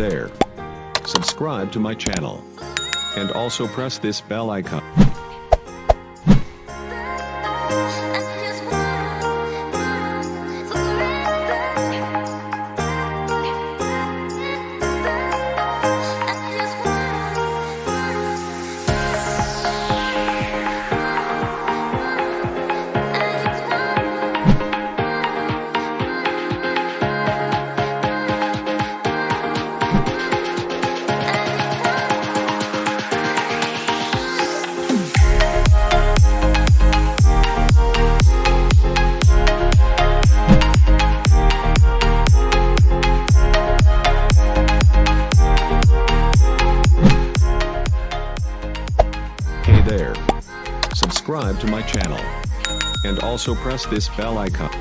there. Subscribe to my channel. And also press this bell icon. Hey there. Subscribe to my channel. And also press this bell icon.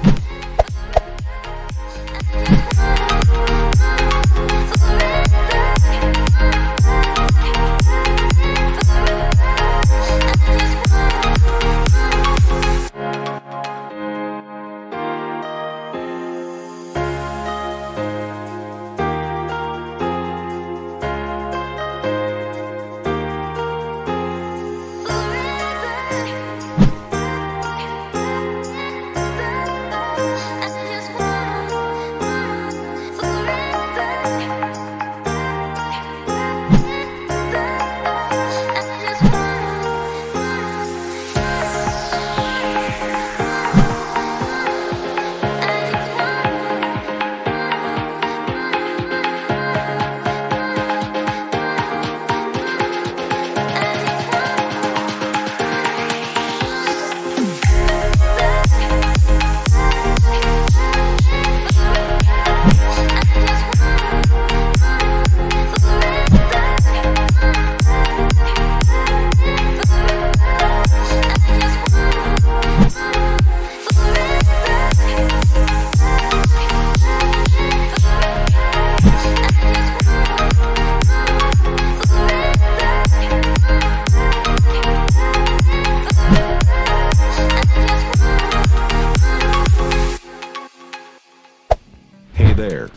Hey there.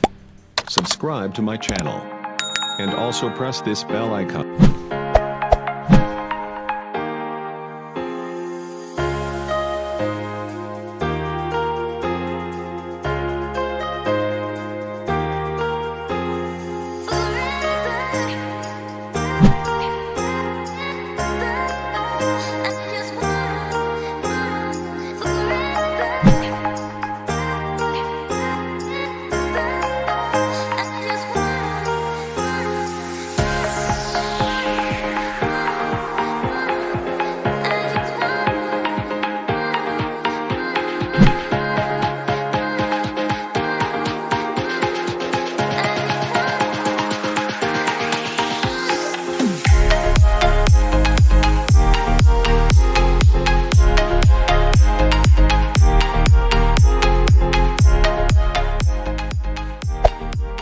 Subscribe to my channel. And also press this bell icon.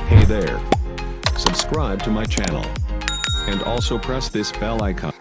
Hey there. Subscribe to my channel. And also press this bell icon.